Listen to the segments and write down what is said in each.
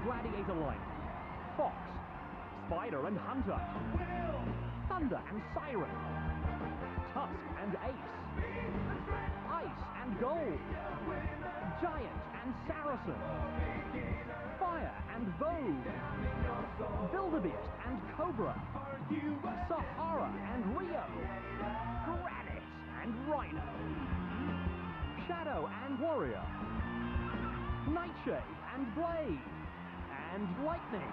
gladiator line. Fox, Spider and Hunter, Thunder and Siren, Tusk and Ace, Ice and Gold, Giant and Saracen, Fire and Vogue, Wildebeest and Cobra, Sahara and Rio, Granite and Rhino, Shadow and Warrior, Nightshade and Blade, and Lightning.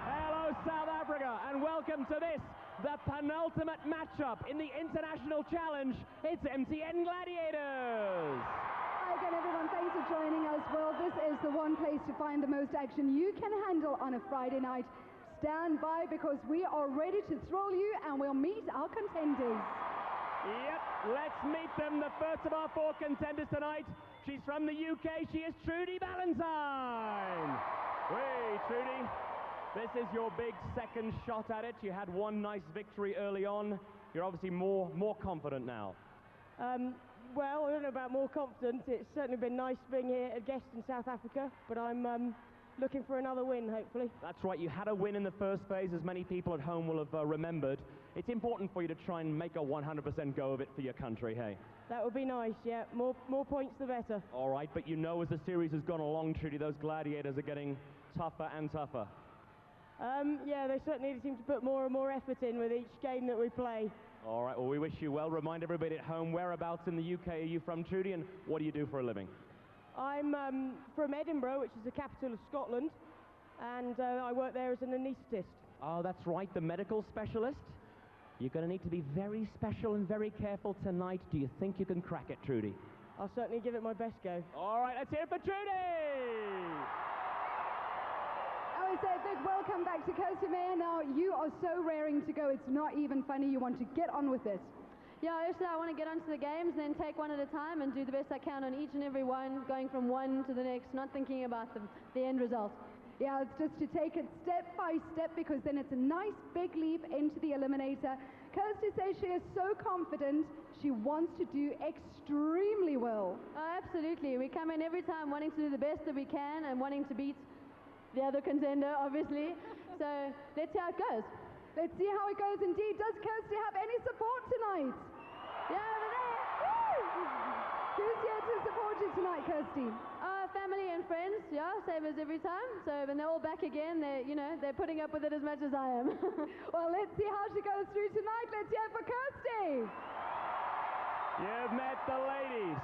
Hello South Africa and welcome to this, the penultimate matchup in the International Challenge. It's MTN Gladiators. Hi again everyone, thanks for joining us. Well, this is the one place to find the most action you can handle on a Friday night. Stand by because we are ready to thrill you and we'll meet our contenders. Yep, let's meet them. The first of our 4 contenders tonight. She's from the UK. She is Trudy Ballantine. Hey, Trudy. This is your big second shot at it. You had one nice victory early on. You're obviously more confident now. Well, I don't know about more confident. It's certainly been nice being here a guest in South Africa, but I'm looking for another win, hopefully. That's right, you had a win in the first phase, as many people at home will have remembered. It's important for you to try and make a 100% go of it for your country, hey? That would be nice, yeah. More points the better. All right, but you know as the series has gone along, Trudy, those gladiators are getting tougher and tougher. Yeah, they certainly seem to put more and more effort in with each game that we play. All right, well, we wish you well. Remind everybody at home, whereabouts in the UK are you from, Trudy, and what do you do for a living? I'm from Edinburgh, which is the capital of Scotland, and I work there as an anaesthetist. Oh, that's right, the medical specialist. You're going to need to be very special and very careful tonight. Do you think you can crack it, Trudy? I'll certainly give it my best go. All right, let's hear it for Trudy! I would say a big welcome back to Kirsty Meyer. Now, you are so raring to go, it's not even funny. You want to get on with it. Yeah, actually I want to get onto the games and then take one at a time and do the best I can on each and every one, going from one to the next, not thinking about the end result. Yeah, it's just to take it step by step because then it's a nice big leap into the eliminator. Kirsty says she is so confident, she wants to do extremely well. Oh, absolutely. We come in every time wanting to do the best that we can and wanting to beat the other contender, obviously. So let's see how it goes. Let's see how it goes indeed. Does Kirsty have any support tonight? Yeah, over there. Woo! Who's here to support you tonight, Kirsty? Family and friends, yeah, same as every time. So when they're all back again, they're putting up with it as much as I am. Well, let's see how she goes through tonight. Let's hear it for Kirsty. You've met the ladies.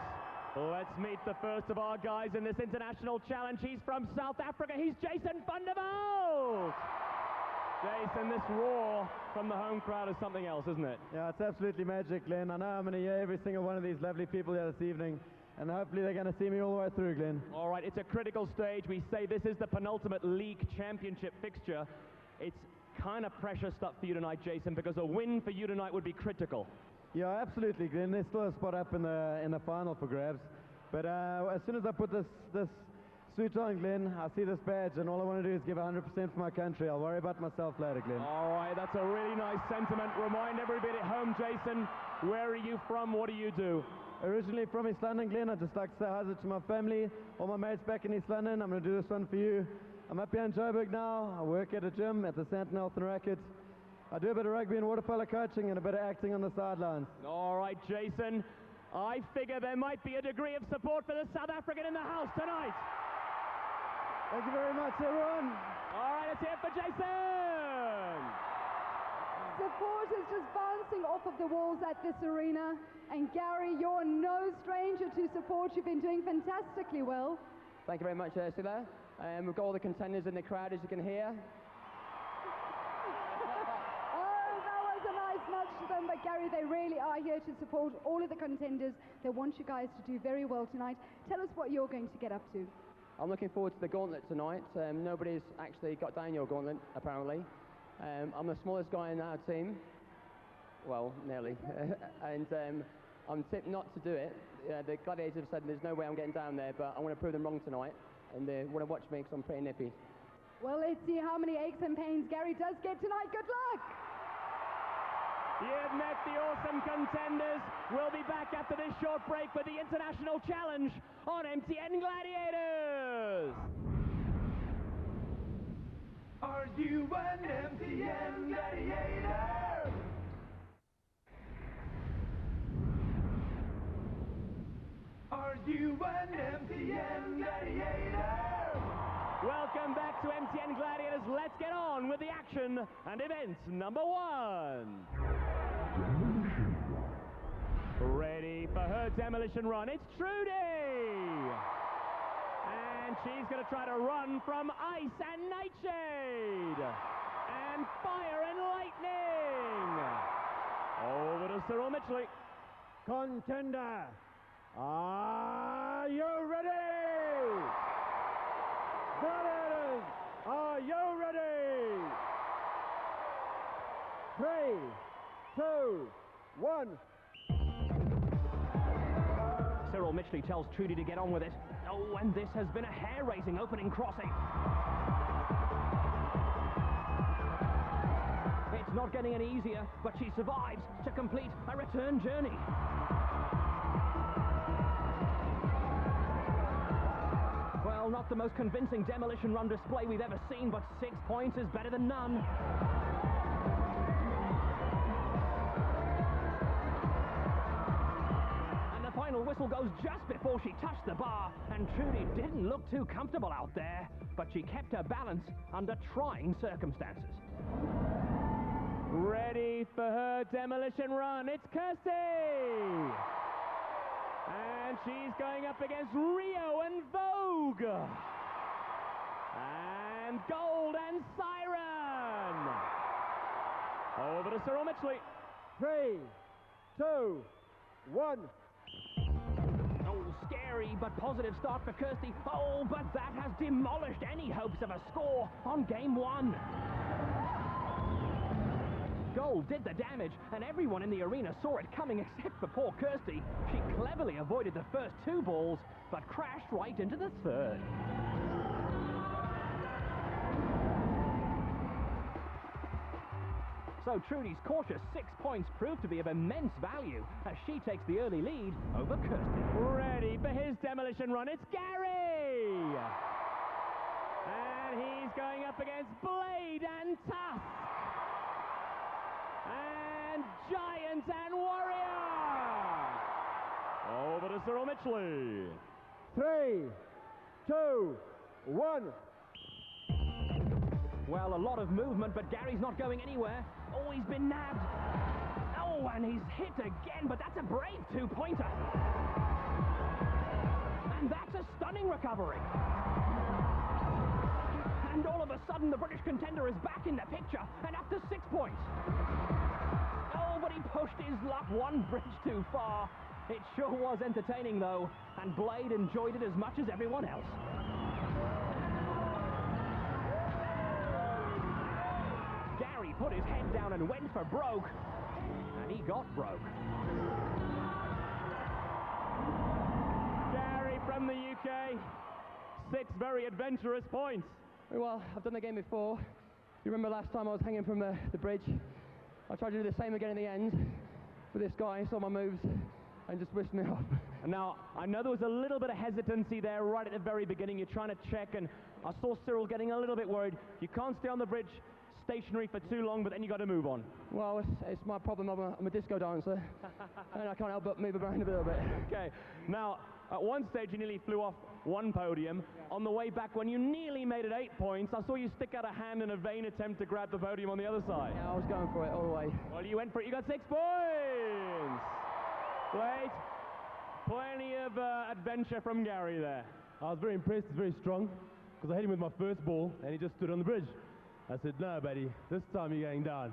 Let's meet the first of our guys in this international challenge. He's from South Africa. He's Jason van der Walt. Jason, this roar from the home crowd is something else, isn't it? Yeah, it's absolutely magic, Glenn. I know I'm going to hear every single one of these lovely people here this evening, and hopefully they're going to see me all the way through, Glenn. All right, it's a critical stage. We say this is the penultimate league championship fixture. It's kind of precious stuff for you tonight, Jason, because a win for you tonight would be critical. Yeah, absolutely, Glenn. There's still a spot up in the final for grabs. But as soon as I put this suit on, Glenn, I see this badge, and all I want to do is give 100% for my country. I'll worry about myself later, Glenn. All right, that's a really nice sentiment. Remind everybody at home, Jason, where are you from? What do you do? Originally from East London, Glenn. I'd just like to say hi to my family, all my mates back in East London. I'm going to do this one for you. I'm up here in Joburg now. I work at a gym at the St. Nelson Racket. I do a bit of rugby and water polo coaching and a bit of acting on the sidelines. All right, Jason. I figure there might be a degree of support for the South African in the house tonight. Thank you very much, everyone. All right, let's hear it for Jason. Support is just bouncing off of the walls at this arena. And Gary, you're no stranger to support. You've been doing fantastically well. Thank you very much, Ursula. We've got all the contenders in the crowd, as you can hear. Much to them, but Gary, they really are here to support all of the contenders. They want you guys to do very well tonight. Tell us what you're going to get up to. I'm looking forward to the Gauntlet tonight. Nobody's actually got down your Gauntlet, apparently. I'm the smallest guy in our team. Well, nearly. And I'm tipped not to do it. The Gladiators have said there's no way I'm getting down there, but I'm going to prove them wrong tonight. And they want to watch me because I'm pretty nippy. Well, let's see how many aches and pains Gary does get tonight. Good luck! You've met the awesome contenders. We'll be back after this short break with the International Challenge on MTN Gladiators. you an MTN Gladiator? Are you an MTN Gladiator? Welcome back to MTN Gladiators. Let's get on with the action and event number 1. Ready for her demolition run. It's Trudy! And she's going to try to run from ice and nightshade. And fire and lightning. Over to Cyril Mitchley. Contender, are you ready? Gladiators, are you ready? 3, 2, 1. Cyril Mitchley tells Trudy to get on with it. Oh, and this has been a hair-raising opening crossing. It's not getting any easier, but she survives to complete a return journey. Well, not the most convincing demolition run display we've ever seen, but 6 points is better than none. Final whistle goes just before she touched the bar, and Trudy didn't look too comfortable out there, but she kept her balance under trying circumstances. Ready for her demolition run, it's Kirsty! And she's going up against Rio and Vogue! And Gold and Siren! Over to Cyril Mitchley. 3, 2, 1. Scary but positive start for Kirsty. Oh, but that has demolished any hopes of a score on game 1. Gold did the damage, and everyone in the arena saw it coming except for poor Kirsty. She cleverly avoided the first 2 balls, but crashed right into the third. So Trudy's cautious 6 points proved to be of immense value as she takes the early lead over Kirsty. Ready for his demolition run, it's Gary! And he's going up against Blade and Tusk! And Giant and Warrior! Over to Cyril Mitchley. 3, 2, 1. Well, a lot of movement, but Gary's not going anywhere. Oh, he's been nabbed. Oh, and he's hit again, but that's a brave 2-pointer. And that's a stunning recovery. And all of a sudden, the British contender is back in the picture and up to 6 points. Oh, but he pushed his luck 1 bridge too far. It sure was entertaining, though, and Blade enjoyed it as much as everyone else. Gary put his head down and went for broke, and he got broke. Gary from the UK, 6 very adventurous points. Well, I've done the game before. You remember last time I was hanging from the bridge? I tried to do the same again in the end, but this guy saw my moves and just whisked me off. Now, I know there was a little bit of hesitancy there right at the very beginning. You're trying to check, and I saw Cyril getting a little bit worried. You can't stay on the bridge stationary for too long, but then you got to move on. Well, it's my problem. I'm a disco dancer, and I can't help but move around a little bit. Okay, now, at one stage you nearly flew off 1 podium. On the way back, when you nearly made it 8 points, I saw you stick out a hand in a vain attempt to grab the podium on the other side. Yeah, I was going for it all the way. Well, you went for it. You got 6 points! Great. Plenty of adventure from Gary there. I was very impressed. He's very strong, because I hit him with my first ball, and he just stood on the bridge. I said, no, buddy, this time you're going down.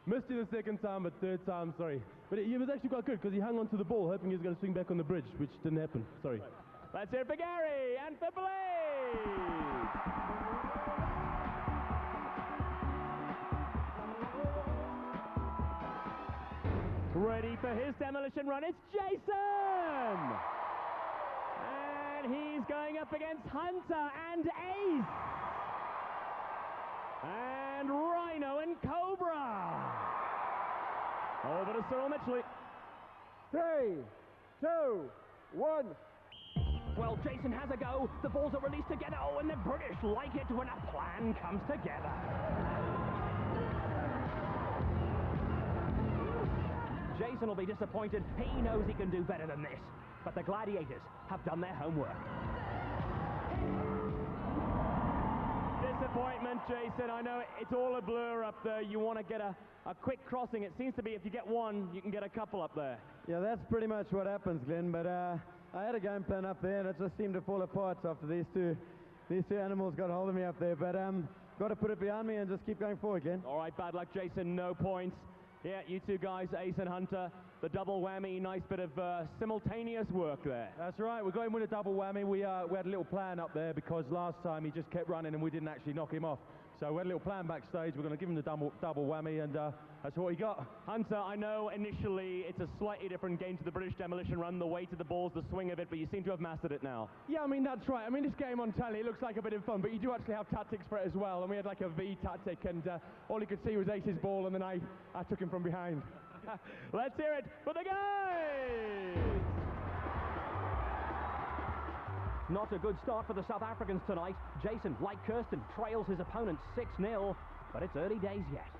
Missed you the second time, but third time, sorry. But he was actually quite good, because he hung onto the ball, hoping he was going to swing back on the bridge, which didn't happen. Sorry. Let's hear it for Gary and for Blade! Ready for his demolition run, it's Jason! And he's going up against Hunter and Ace! And Rhino and Cobra! Over to Cyril Mitchley. 3, 2, 1. Well, Jason has a go. The balls are released together. Oh, and the British like it when a plan comes together. Jason will be disappointed. He knows he can do better than this. But the Gladiators have done their homework. Disappointment, Jason. I know it's all a blur up there. You want to get a quick crossing. It seems to be if you get one, you can get a couple up there. Yeah, that's pretty much what happens, Glenn. But I had a game plan up there, and it just seemed to fall apart after these two animals got hold of me up there. But got to put it behind me and just keep going forward, Glenn. All right, bad luck, Jason. No points. Yeah, you two guys, Ace and Hunter, the double whammy. Nice bit of simultaneous work there. That's right, we're going with a double whammy. We had a little plan up there because last time he just kept running and we didn't actually knock him off. So we had a little plan backstage. We're going to give him the double whammy, and that's what he got. Hunter, I know initially it's a slightly different game to the British Demolition run, the weight of the balls, the swing of it, but you seem to have mastered it now. Yeah, I mean, that's right. I mean, this game on telly, it looks like a bit of fun, but you do actually have tactics for it as well. And we had like a V tactic, and all you could see was Ace's ball, and then I took him from behind. Let's hear it for the guys! Not a good start for the South Africans tonight. Jason, like Kirsten, trails his opponent 6-0, but it's early days yet.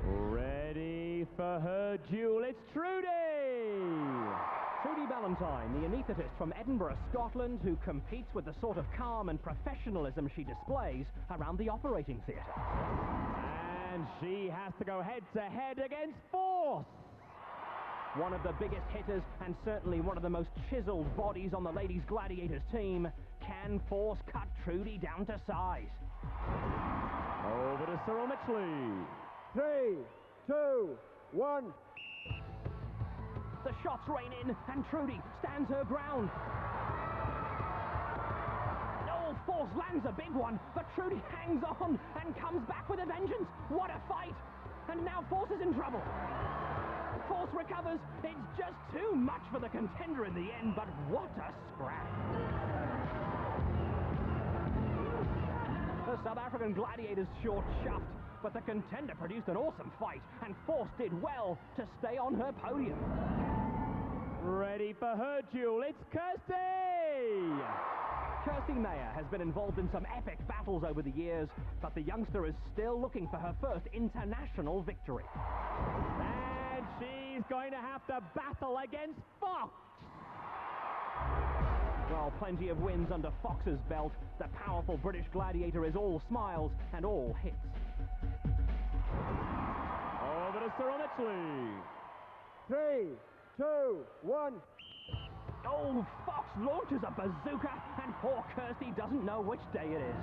Ready for her duel, it's Trudy! Trudy Ballantine, the anaesthetist from Edinburgh, Scotland, who competes with the sort of calm and professionalism she displays around the operating theatre. And she has to go head-to-head against Force! One of the biggest hitters and certainly one of the most chiseled bodies on the ladies' Gladiators team. Can Force cut Trudy down to size? Over to Cyril Mitchley. 3, 2, 1. The shots rain in and Trudy stands her ground. Oh, Force lands a big one, but Trudy hangs on and comes back with a vengeance. What a fight! And now Force is in trouble. Force recovers. It's just too much for the contender in the end, but what a scrap. The South African Gladiators short chuffed, but the contender produced an awesome fight, and Force did well to stay on her podium. Ready for her duel, it's Kirsty! Kirsty Meyer has been involved in some epic battles over the years, but the youngster is still looking for her first international victory. And she's going to have to battle against Fox! Well, plenty of wins under Fox's belt. The powerful British Gladiator is all smiles and all hits. Over to Cyril Mitchley. 3, 2, 1. Oh, Fox launches a bazooka, and poor Kirsty doesn't know which day it is.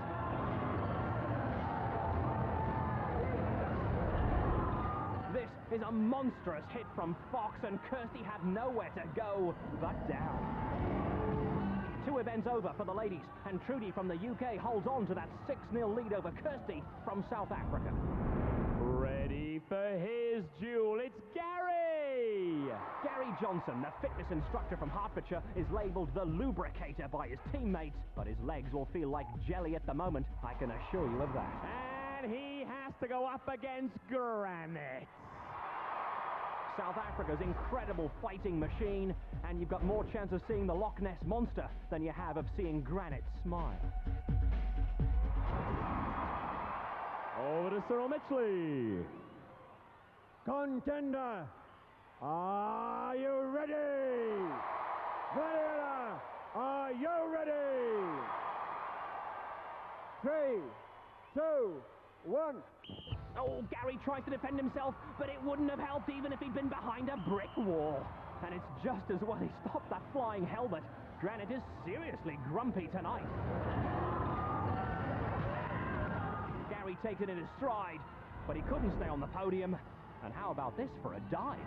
This is a monstrous hit from Fox, and Kirsty had nowhere to go but down. 2 events over for the ladies, and Trudy from the UK holds on to that 6-0 lead over Kirsty from South Africa. Ready for his duel, it's Gary! Gary Johnson, the fitness instructor from Hertfordshire, is labelled the lubricator by his teammates, but his legs will feel like jelly at the moment, I can assure you of that. And he has to go up against Granite. South Africa's incredible fighting machine, and you've got more chance of seeing the Loch Ness Monster than you have of seeing Granite smile. Over to Cyril Mitchley. Contender, are you ready? Gladiator, are you ready? 3, 2, 1. Oh, Gary tries to defend himself, but it wouldn't have helped even if he'd been behind a brick wall. And it's just as well he stopped that flying helmet. Granite is seriously grumpy tonight. Gary takes it in his stride, but he couldn't stay on the podium. And how about this for a dive?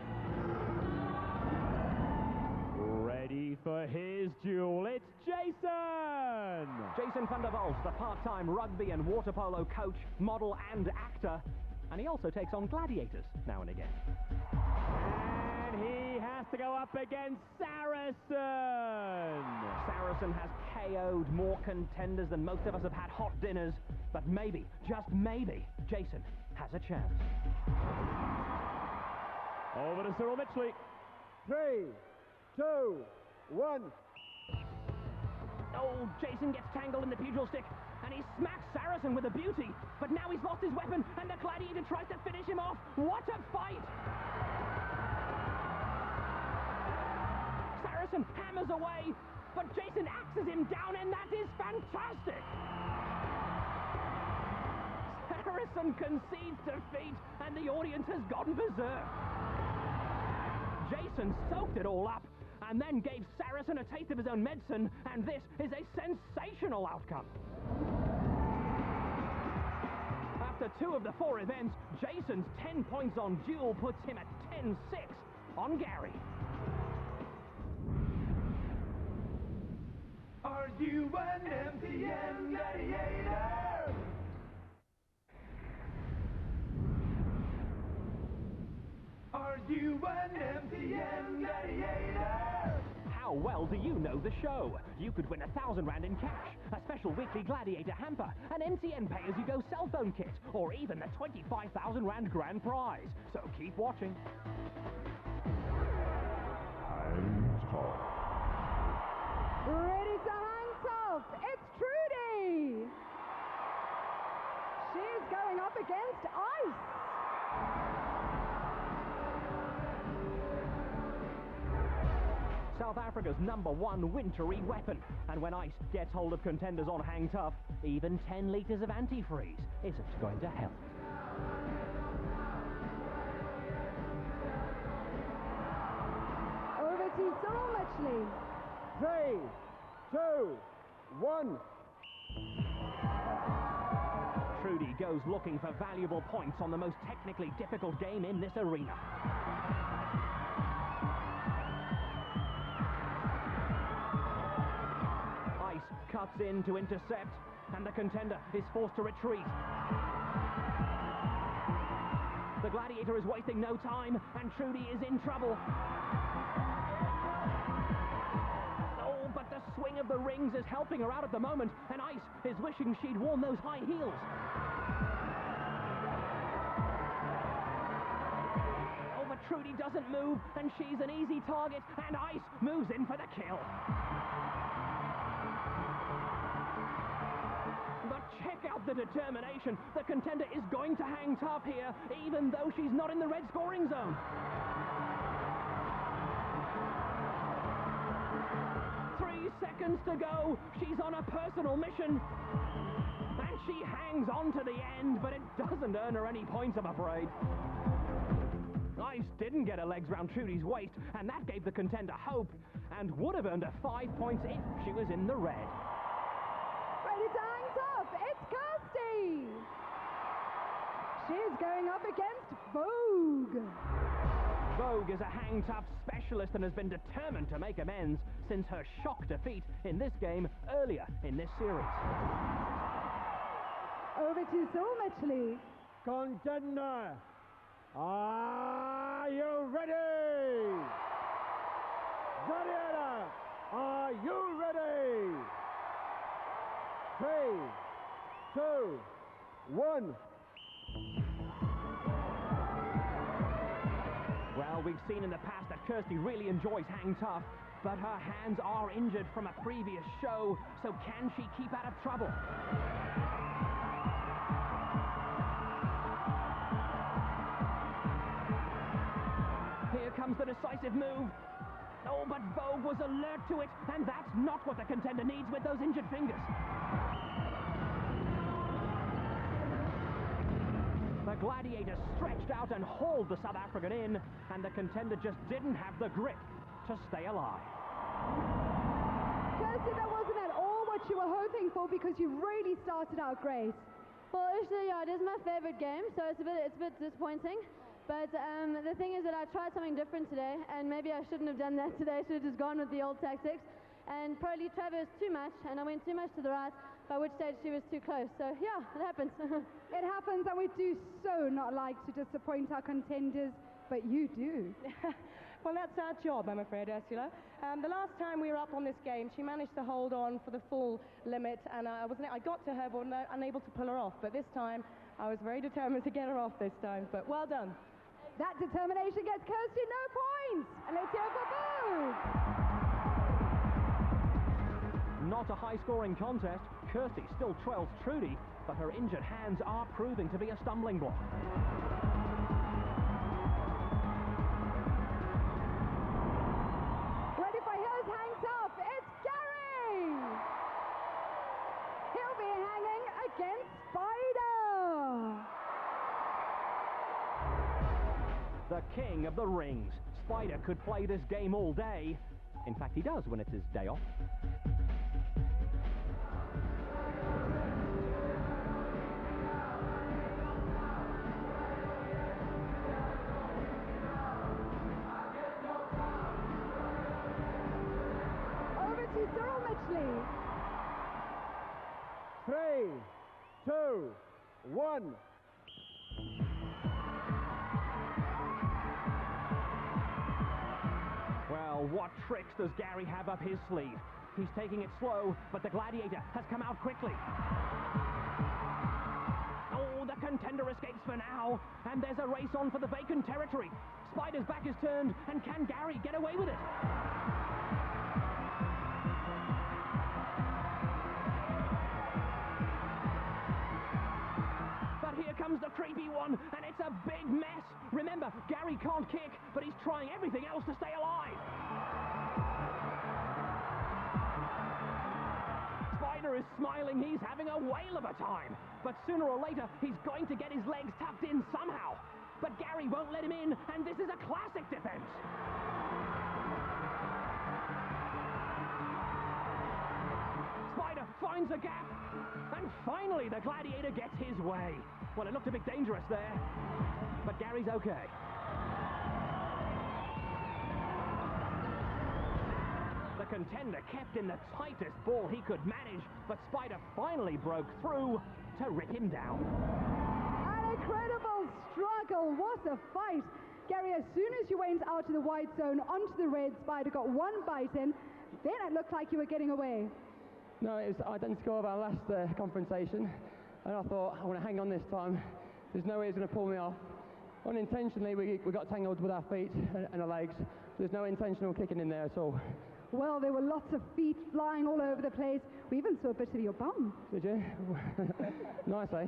Ready for his duel, it's Jason! Jason van der Walt, the part-time rugby and water polo coach, model and actor. And he also takes on Gladiators now and again. And he has to go up against Saracen! Saracen has KO'd more contenders than most of us have had hot dinners. But maybe, just maybe, Jason has a chance. Over to Cyril Mitchley. 3, 2, 1. Oh, Jason gets tangled in the pugil stick, and he smacks Saracen with a beauty. But now he's lost his weapon, and the Gladiator tries to finish him off. What a fight! Saracen hammers away, but Jason axes him down, and that is fantastic! Saracen concedes defeat, and the audience has gone berserk. Jason soaked it all up, and then gave Saracen a taste of his own medicine, and this is a sensational outcome. After 2 of the 4 events, Jason's 10 points on Duel puts him at 10-6 on Gary. Are you an MTN Gladiator? Are you an MTN Gladiator? How well do you know the show? You could win 1,000 rand in cash, a special weekly Gladiator hamper, an MTN pay-as-you-go cell phone kit, or even the 25,000 rand grand prize. So keep watching. Ready to hang tough, it's Trudy! She's going up against Ice. South Africa's #1 wintry weapon. And when Ice gets hold of contenders on Hang Tough, even 10 litres of antifreeze isn't going to help. Over to Cyril Mitchley. 3, 2, 1. Trudy goes looking for valuable points on the most technically difficult game in this arena. Cuts in to intercept, and the contender is forced to retreat. The Gladiator is wasting no time, and Trudy is in trouble. Oh, but the swing of the rings is helping her out at the moment, and Ice is wishing she'd worn those high heels. Oh, but Trudy doesn't move, and she's an easy target, and Ice moves in for the kill. Check out the determination. The contender is going to hang tough here, even though she's not in the red scoring zone. 3 seconds to go. She's on a personal mission. And she hangs on to the end, but it doesn't earn her any points, I'm afraid. Ice didn't get her legs round Trudy's waist, and that gave the contender hope, and would have earned her 5 points if she was in the red. Ready to hang tough, it's Kirsty! She's going up against Vogue. Vogue is a hang tough specialist and has been determined to make amends since her shock defeat in this game earlier in this series. Over to Cyril Mitchley. Contender, are you ready? Gladiator, are you ready? 3, 2, 1. Well, we've seen in the past that Kirsty really enjoys hang tough, but her hands are injured from a previous show, so can she keep out of trouble? Here comes the decisive move. Oh, but Vogue was alert to it, and that's not what the contender needs with those injured fingers. The Gladiator stretched out and hauled the South African in, and the contender just didn't have the grip to stay alive. Kirsty, that wasn't at all what you were hoping for because you really started out great. Well, actually, yeah, it is my favorite game, so it's a bit disappointing. But the thing is that I tried something different today, and maybe I shouldn't have done that today. I should have just gone with the old tactics. And probably traversed too much, and I went too much to the right, by which stage she was too close. So, yeah, it happens. It happens, and we do so not like to disappoint our contenders, but you do. Well, that's our job, I'm afraid, Ursula. The last time we were up on this game, she managed to hold on for the full limit, and I got to her, but unable to pull her off. But this time, I was very determined to get her off this time. But well done. That determination gets Kirsty no points. And let's hear for Vogue. good. Not a high-scoring contest. Kirsty still trails Trudy, but her injured hands are proving to be a stumbling block. Ready for his hang tough. It's Gary. He'll be hanging against Spider. The king of the rings. Spider could play this game all day. In fact, he does when it's his day off. Over to Cyril Mitchley. 3, 2, 1. Well, what tricks does Gary have up his sleeve? He's taking it slow, but the Gladiator has come out quickly. Oh, the contender escapes for now, and there's a race on for the vacant territory. Spider's back is turned, and can Gary get away with it? But here comes the creepy one, and it's a big mess. Remember, Gary can't kick, but he's trying everything else to stay alive. Spider is smiling. He's having a whale of a time. But sooner or later, he's going to get his legs tucked in somehow. But Gary won't let him in, and this is a classic defense. Spider finds a gap, and finally the Gladiator gets his way. Well, it looked a bit dangerous there, but Gary's okay. The contender kept in the tightest ball he could manage, but Spider finally broke through to rip him down. An incredible struggle. What a fight. Gary, as soon as you went out to the white zone, onto the red, Spider got one bite in. Then it looked like you were getting away. No, it was identical of our last confrontation, and I thought, I want to hang on this time. There's no way he's going to pull me off. Unintentionally, we got tangled with our feet and our legs. There's no intentional kicking in there at all. Well, there were lots of feet flying all over the place. We even saw a bit of your bum. Did you? Nice, eh?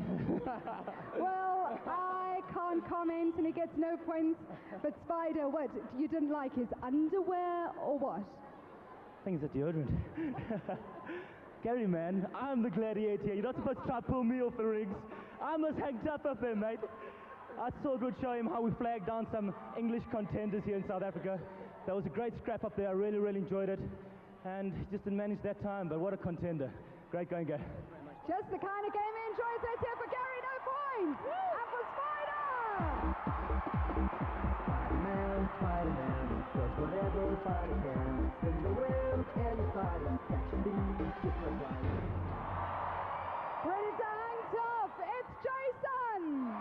Well, I can't comment, and he gets no points. But Spider, what? You didn't like his underwear, or what? I think it's a deodorant. Gary, man, I'm the Gladiator. You're not supposed to try to pull me off the rigs. I must hang tough of him, mate. I saw good show him how we flagged down some English contenders here in South Africa. That was a great scrap up there. I really, really enjoyed it. And just didn't manage that time, but what a contender. Great going, Gary. Just the kind of game he enjoys. Let's hear for Gary, no points. And for Spider! Spider-Man, Spider-Man, does whatever Spider can. Spins around and Spider's catching bees just like lightning. Ready to hang tough, it's Jason!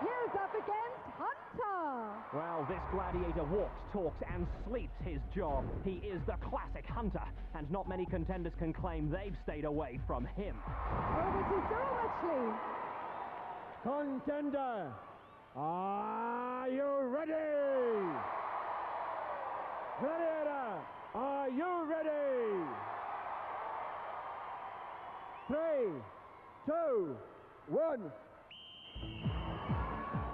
He's up against Hunter! Well, this Gladiator walks, talks, and sleeps his job. He is the classic Hunter, and not many contenders can claim they've stayed away from him. Over to Cyril Mitchley. Contender, are you ready? Gladiator, are you ready? 3, 2, 1.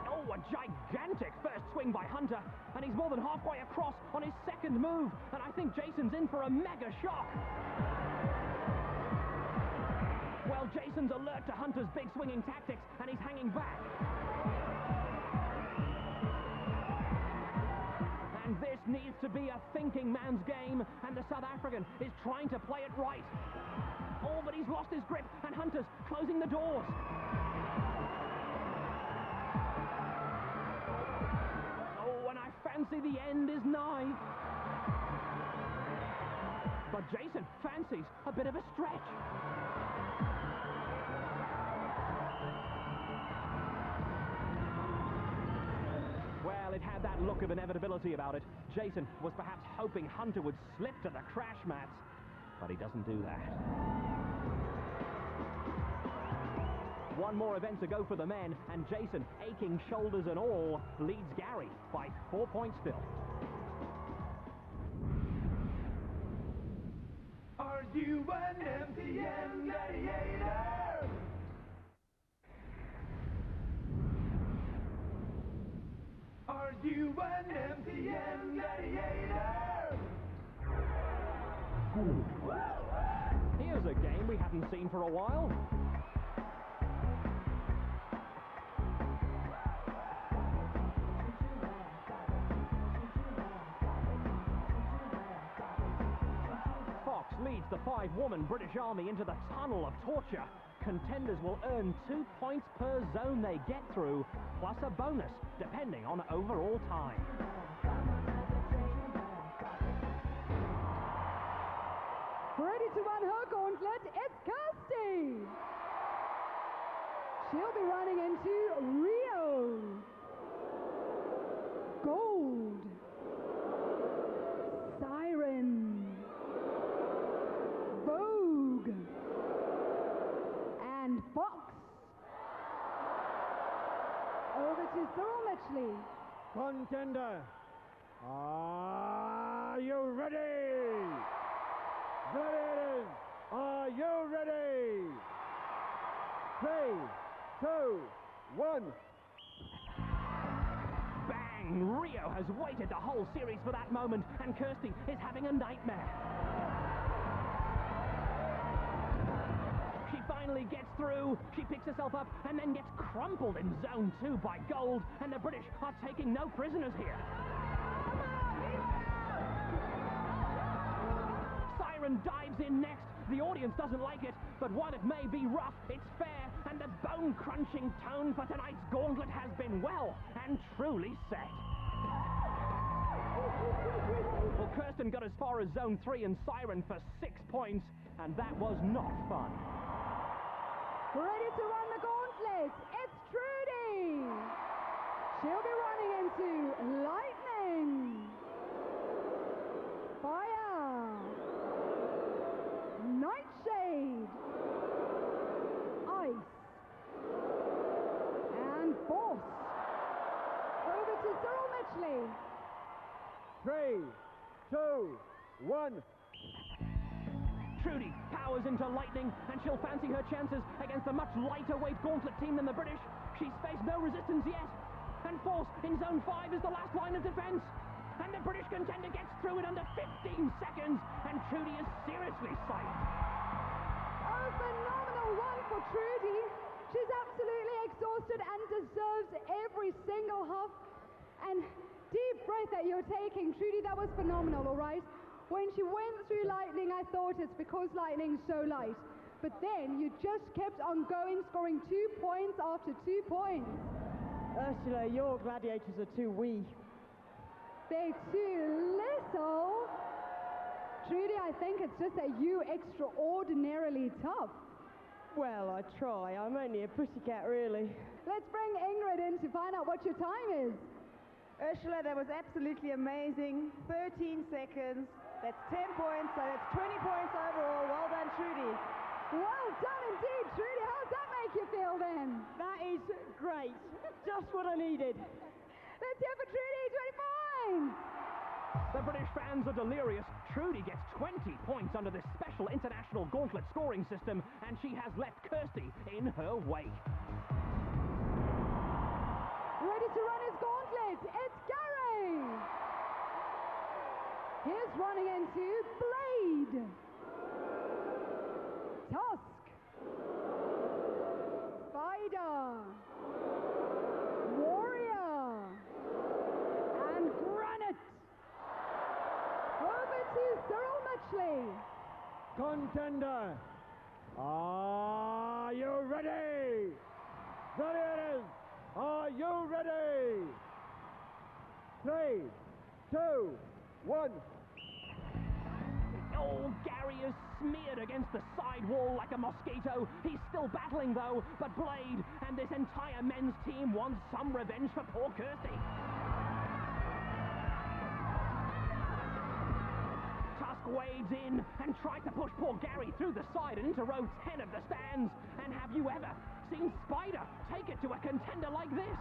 Oh, a gigantic first swing by Hunter, and he's more than halfway across on his second move, and I think Jason's in for a mega shock. Well, Jason's alert to Hunter's big swinging tactics, and he's hanging back. And this needs to be a thinking man's game, and the South African is trying to play it right. Oh, but he's lost his grip, and Hunter's closing the doors. Oh, and I fancy the end is nigh. But Jason fancies a bit of a stretch. Well, it had that look of inevitability about it. Jason was perhaps hoping Hunter would slip to the crash mats, but he doesn't do that. One more event to go for the men, and Jason, aching shoulders and all, leads Gary by 4 points still. you an MTN Gladiator? Are you an MTN Gladiator? Here's a game we haven't seen for a while. Fox leads the 5-woman British Army into the tunnel of torture. Contenders will earn 2 points per zone they get through, plus a bonus, depending on overall time. Ready to run her gauntlet, it's Kirsty! She'll be running into Rio. Gold. Siren. Vogue. And Fox. Over to Cyril Mitchley. Contender, are you ready? Gladiators, are you ready? 3, 2, 1. Bang! Rio has waited the whole series for that moment, and Kirsty is having a nightmare. She finally gets through, she picks herself up, and then gets crumpled in Zone 2 by Gold, and the British are taking no prisoners here. Siren dives in next. The audience doesn't like it, but while it may be rough, it's fair, and the bone-crunching tone for tonight's gauntlet has been well and truly set. Well, Kirsten got as far as Zone 3 and Siren for 6 points, and that was not fun. Ready to run the gauntlet, it's Trudy! She'll be running into Lightning. Fire. Nightshade. Ice. And Force. Over to Cyril Mitchley. 3, 2, 1. Trudy powers into Lightning, and she'll fancy her chances against a much lighter weight gauntlet team than the British. She's faced no resistance yet. And Force in Zone 5 is the last line of defense. And the British contender gets through in under 15 seconds, and Trudy is seriously psyched. Oh, phenomenal one for Trudy. She's absolutely exhausted and deserves every single huff and deep breath that you're taking. Trudy, that was phenomenal, all right? When she went through Lightning, I thought it's because Lightning's so light. But then you just kept on going, scoring 2 points after 2 points. Ursula, your gladiators are too wee. They're too little. Trudy, I think it's just that you extraordinarily tough. Well, I try. I'm only a pussycat, really. Let's bring Ingrid in to find out what your time is. Ursula, that was absolutely amazing. 13 seconds. That's 10 points, so that's 20 points overall. Well done, Trudy. Well done indeed, Trudy. How does that make you feel then? That is great. Just what I needed. Let's hear for Trudy, 20 points. The British fans are delirious. Trudy gets 20 points under this special international gauntlet scoring system, and she has left Kirsty in her wake. Ready to run his gauntlet, it's Gary! Here's running into Blade. Tusk. Spider. Warrior. And Granite. Over to Cyril Mitchley. Contender, are you ready? Gladiators, are you ready? 3, 2, 1. Oh, Gary is smeared against the side wall like a mosquito. He's still battling, though, but Blade and this entire men's team want some revenge for poor Kirsty. Tusk wades in and tries to push poor Gary through the side and into row 10 of the stands. And have you ever seen Spider take it to a contender like this?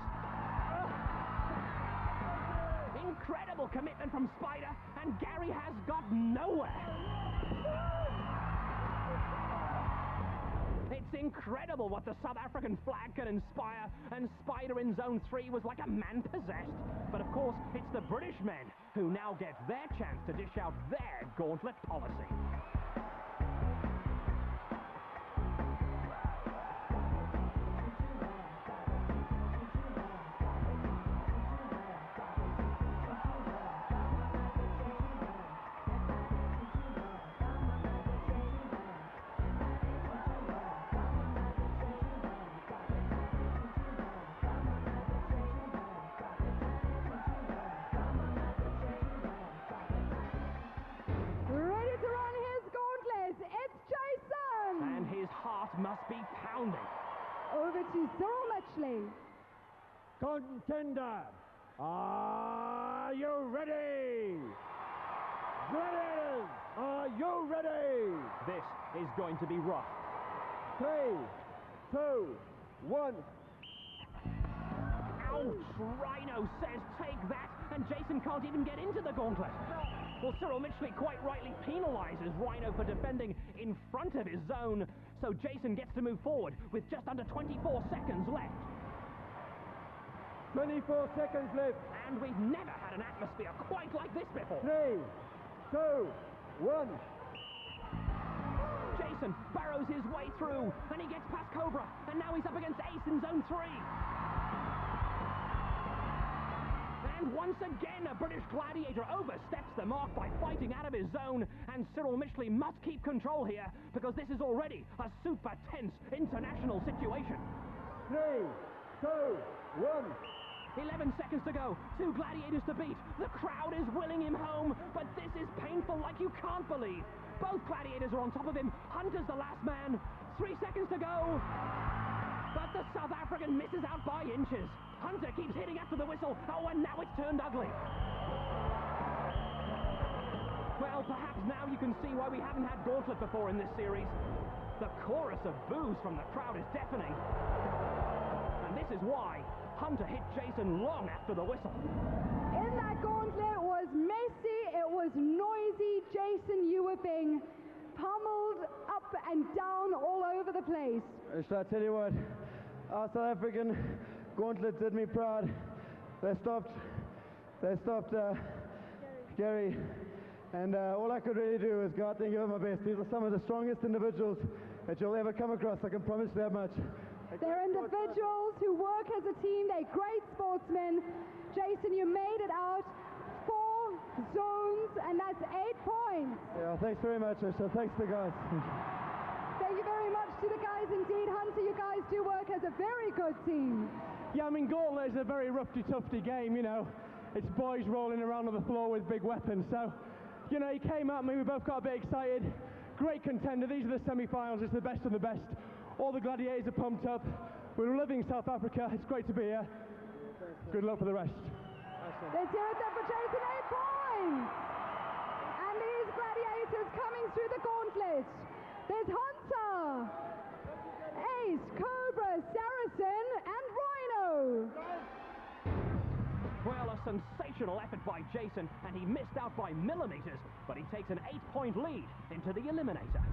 Incredible commitment from Spider, and Gary has got nowhere. incredible what the South African flag can inspire, and Spider in Zone 3 was like a man possessed. But of course, it's the British men who now get their chance to dish out their gauntlet policy. Must be pounding. Over to Cyril Mitchley. Contender, are you ready? Gladiators, are you ready? This is going to be rough. 3, 2, 1. Ouch! Rhino says take that, and Jason can't even get into the gauntlet. Well, Cyril Mitchley quite rightly penalises Rhino for defending in front of his zone, so Jason gets to move forward with just under 24 seconds left. 24 seconds left. And we've never had an atmosphere quite like this before. 3, 2, 1. Jason burrows his way through, and he gets past Cobra, and now he's up against Ace in Zone 3. And once again, a British Gladiator oversteps the mark by fighting out of his zone, and Cyril Mitchley must keep control here, because this is already a super tense international situation. 3, 2, 1. 11 seconds to go, 2 Gladiators to beat. The crowd is willing him home, but this is painful like you can't believe. Both Gladiators are on top of him. Hunter's the last man. 3 seconds to go. But the South African misses out by inches. Hunter keeps hitting after the whistle. Oh, and now it's turned ugly. Well, perhaps now you can see why we haven't had Gauntlet before in this series. The chorus of boos from the crowd is deafening. And this is why Hunter hit Jason long after the whistle. In that gauntlet was messy, it was noisy. Jason, you were being pummeled up and down all over the place. Shall I tell you what? Our South African gauntlet did me proud. They stopped Gary, and all I could really do was go out there and give it my best. These are some of the strongest individuals that you'll ever come across, I can promise you that much. They're individuals who work as a team, they're great sportsmen. Jason, you made it out. 4 zones, and that's 8 points. Yeah, thanks very much, Asha. Thanks to the guys. Thank you very much to the guys indeed. Hunter, you guys do work as a very good team. Yeah, I mean, Gauntlet is a very roughy-tufty game, you know. It's boys rolling around on the floor with big weapons. So, you know, he came at me, we both got a bit excited. Great contender, these are the semi-finals, it's the best of the best. All the Gladiators are pumped up. We're living South Africa, it's great to be here. Good luck for the rest. Let's hear it then for Jason, 8 points. And these Gladiators coming through the gauntlet. There's Hunter, Ace, Cobra, Saracen, and Rhino. Well, a sensational effort by Jason, and he missed out by millimeters, but he takes an 8-point lead into the eliminator.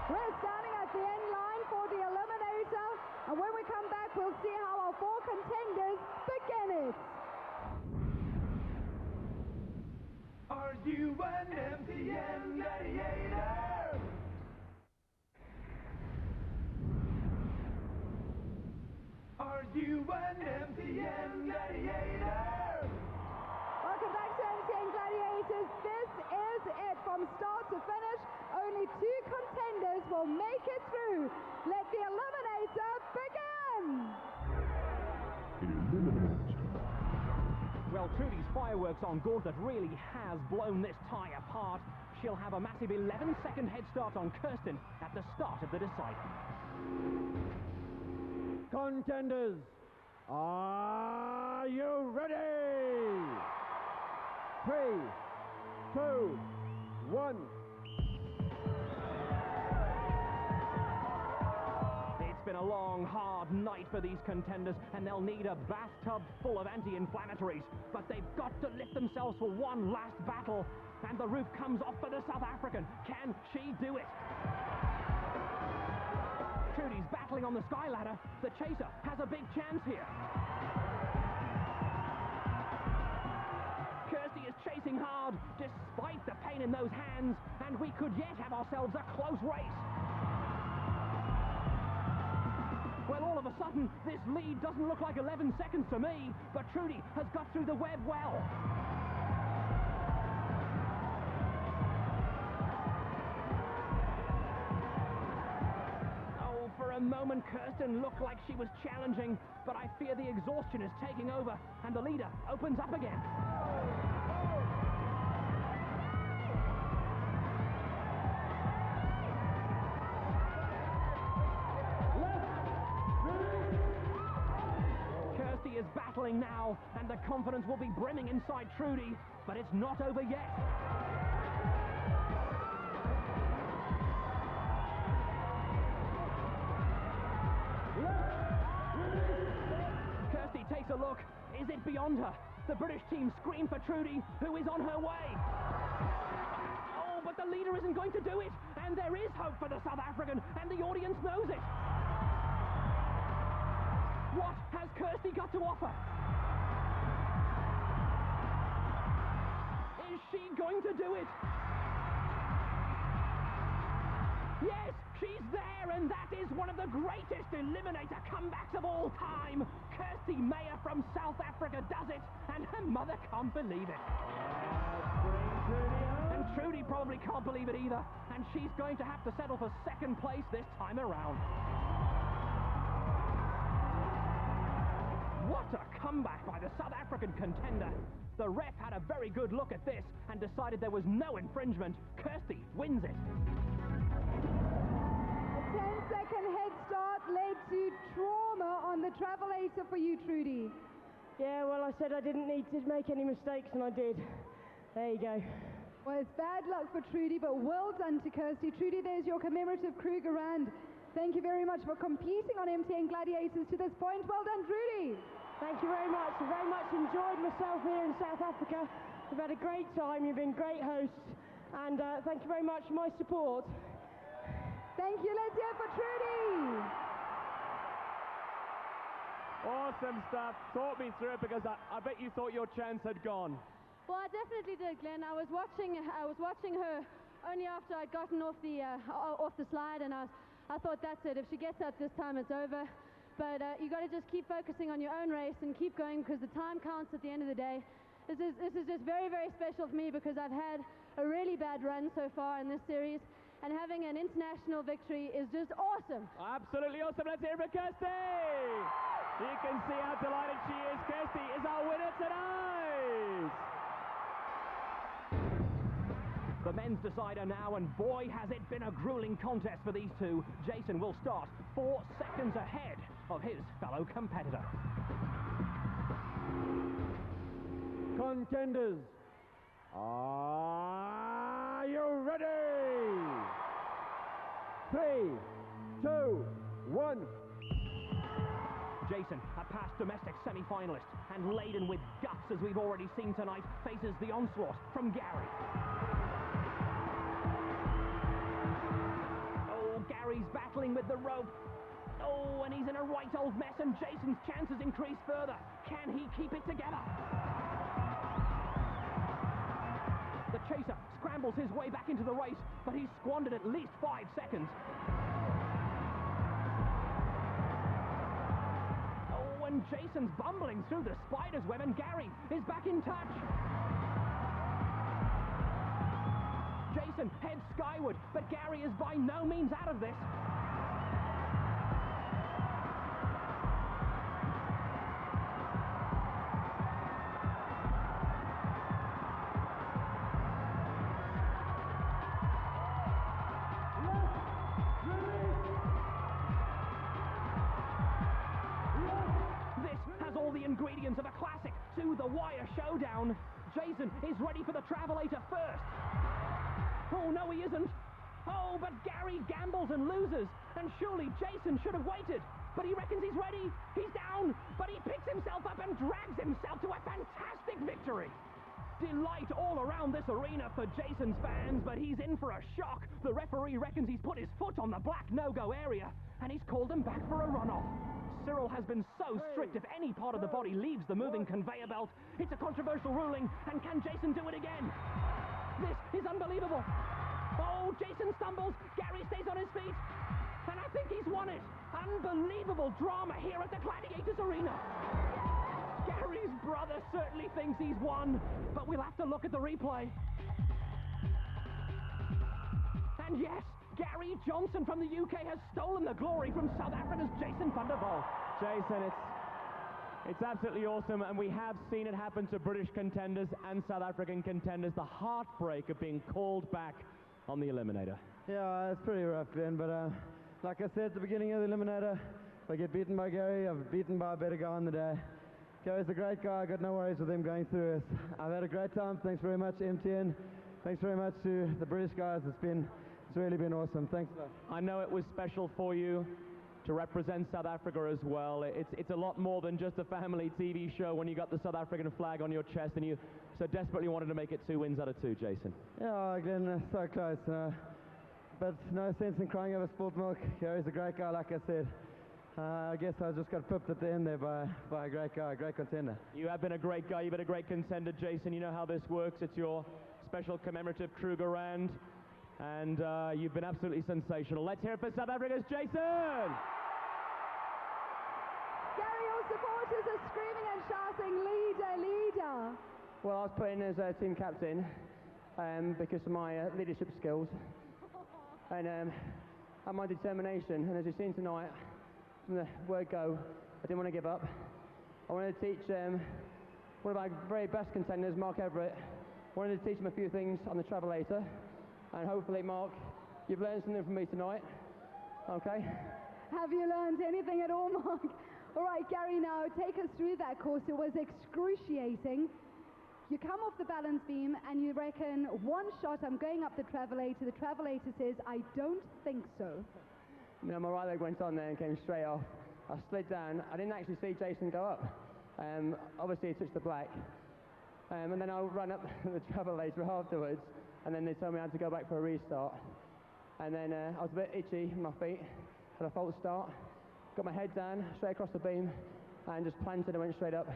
We're standing at the end line for the eliminator, and when we come back, we'll see how our 4 contenders begin it. Are you an MTN gladiator? Are you an MTN gladiator? Welcome back to MTN Gladiators. This is it from start to finish. Only 2 contenders will make it through. Let the eliminator begin. Well, Trudy's fireworks on Gauntlet really has blown this tie apart. She'll have a massive 11-second head start on Kirsten at the start of the decider. Contenders, are you ready? 3, 2, 1. It's been a long, hard night for these contenders, and they'll need a bathtub full of anti-inflammatories. But they've got to lift themselves for one last battle. And the roof comes off for the South African. Can she do it? Trudy's battling on the sky ladder. The chaser has a big chance here. Kirsty is chasing hard, despite the pain in those hands, and we could yet have ourselves a close race. Well, all of a sudden, this lead doesn't look like 11 seconds to me, but Trudy has got through the web well. Oh, for a moment, Kirsten looked like she was challenging, but I fear the exhaustion is taking over, and the leader opens up again. Kirsty is battling now, and the confidence will be brimming inside Trudy, but it's not over yet. Kirsty takes a look. Is it beyond her? The British team scream for Trudy, who is on her way. Oh, but the leader isn't going to do it, and there is hope for the South African, and the audience knows it. What has Kirsty got to offer? Is she going to do it? Yes, she's there, and that is one of the greatest eliminator comebacks of all time. Kirsty Meyer from South Africa does it, and her mother can't believe it. And Trudy probably can't believe it either, and she's going to have to settle for second place this time around. What a comeback by the South African contender. The ref had a very good look at this and decided there was no infringement. Kirsty wins it. A 10-second head start led to trauma on the Travelator for you, Trudy. Yeah, well, I said I didn't need to make any mistakes, and I did. There you go. Well, it's bad luck for Trudy, but well done to Kirsty. Trudy, there's your commemorative Kruger Rand. Thank you very much for competing on MTN Gladiators to this point. Well done, Trudy. Thank you very much. I very much enjoyed myself here in South Africa. We've had a great time. You've been great hosts. And thank you very much for my support. Thank you. Let's hear for Trudy. Awesome stuff. Talk me through it, because I bet you thought your chance had gone. Well, I definitely did, Glenn. I was watching her only after I'd gotten off the slide, and I thought, that's it. If she gets up this time, it's over. But you got to just keep focusing on your own race and keep going, because the time counts at the end of the day. This is just very, very special for me, because I've had a really bad run so far in this series, and having an international victory is just awesome. Absolutely awesome. Let's hear it for Kirsty. You can see how delighted she is. Kirsty is our winner tonight. The men's decider now, and boy, has it been a grueling contest for these two. Jason will start 4 seconds ahead of his fellow competitor. Contenders, are you ready? 3, 2, 1. Jason, a past domestic semi-finalist and laden with guts, as we've already seen tonight, faces the onslaught from Gary. Gary's battling with the rope. Oh, and he's in a right old mess, and Jason's chances increase further. Can he keep it together? The chaser scrambles his way back into the race, but he's squandered at least 5 seconds. Oh, and Jason's bumbling through the spider's web, and Gary is back in touch. Jason heads skyward, but Gary is by no means out of this. This has all the ingredients of a classic to-the-wire showdown. Jason is ready for the Travelator first. Oh, no, he isn't. Oh, but Gary gambles and loses. And surely Jason should have waited. But he reckons he's ready. He's down, but he picks himself up and drags himself to a fantastic victory. Delight all around this arena for Jason's fans, but he's in for a shock. The referee reckons he's put his foot on the black no-go area, and he's called him back for a runoff. Cyril has been so strict if any part of the body leaves the moving conveyor belt. It's a controversial ruling, and can Jason do it again? This is unbelievable. Oh, Jason stumbles, Gary stays on his feet, and I think he's won it. Unbelievable drama here at the Gladiators arena. Gary's brother certainly thinks he's won, but we'll have to look at the replay. And yes, Gary Johnson from the UK has stolen the glory from South Africa's Jason van der Walt. Jason, it's absolutely awesome, and we have seen it happen to British contenders and South African contenders. The heartbreak of being called back on the eliminator. Yeah, it's pretty rough, Glenn, but like I said at the beginning of the eliminator, if I get beaten by Gary, I've been beaten by a better guy on the day. Gary's a great guy, I got no worries with him going through it. I've had a great time, thanks very much MTN, thanks very much to the British guys, it's really been awesome, thanks. I know it was special for you to represent South Africa as well. It's a lot more than just a family TV show when you got the South African flag on your chest and you so desperately wanted to make it 2 wins out of 2, Jason. Yeah, again, so close. But no sense in crying over spilled milk. Gary's a great guy, like I said. I guess I just got pipped at the end there by a great guy, a great contender. You have been a great guy, you've been a great contender, Jason. You know how this works. It's your special commemorative Krugerrand. And you've been absolutely sensational. Let's hear it for South Africa's Jason! Gary, your supporters are screaming and shouting, leader, leader. Well, I was put in as team captain because of my leadership skills and my determination. And as you've seen tonight, from the word go, I didn't want to give up. I wanted to teach one of our very best contenders, Mark Everett. I wanted to teach him a few things on the Travelator. And hopefully, Mark, you've learned something from me tonight. Okay? Have you learned anything at all, Mark? All right, Gary, now take us through that course. It was excruciating. You come off the balance beam and you reckon, one shot, I'm going up the Travelator. The Travelator says, I don't think so. You know, my right leg went on there and came straight off. I slid down. I didn't actually see Jason go up. Obviously, he touched the black. And then I ran up the Travelator afterwards. And then they told me I had to go back for a restart. And then I was a bit itchy in my feet, had a false start, got my head down, straight across the beam, and just planted and went straight up.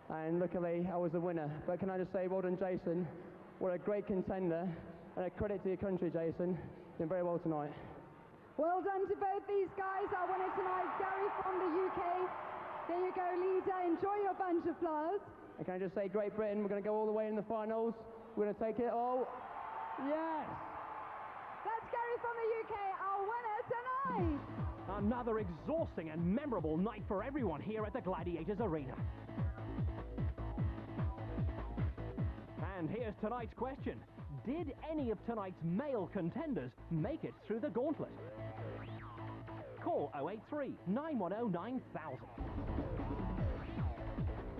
And luckily, I was the winner. But can I just say, well done, Jason. What a great contender, and a credit to your country, Jason. You've done very well tonight. Well done to both these guys. Our winner tonight, Gary from the UK. There you go, leader. Enjoy your bunch of flowers. And can I just say, Great Britain, we're going to go all the way in the finals. We're going to take it all. Yes! That's Gary from the UK, our winner tonight. Another exhausting and memorable night for everyone here at the Gladiators arena. And here's tonight's question. Did any of tonight's male contenders make it through the Gauntlet? Call 083 910 9000.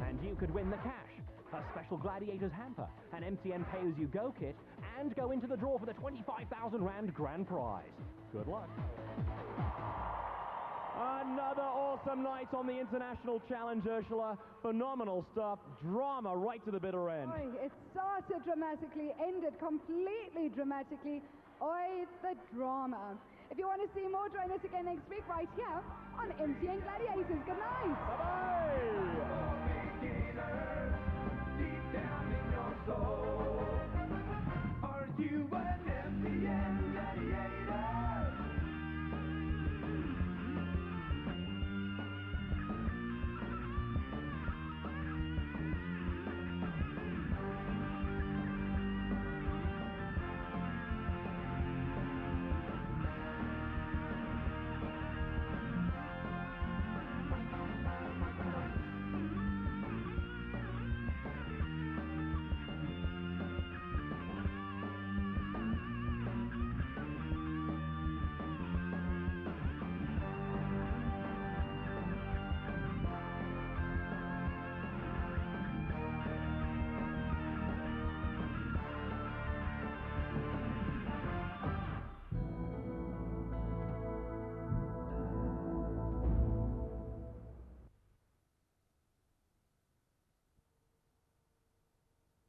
And you could win the cash, a special Gladiators hamper, an MTN pay-as-you-go kit, and go into the draw for the 25,000 Rand grand prize. Good luck. Another awesome night on the International Challenge, Ursula. Phenomenal stuff. Drama right to the bitter end. Oi, it started dramatically, ended completely dramatically. Oi, the drama. If you want to see more, join us again next week right here on MTN Gladiators. Good night. Bye-bye. Deep down in your soul.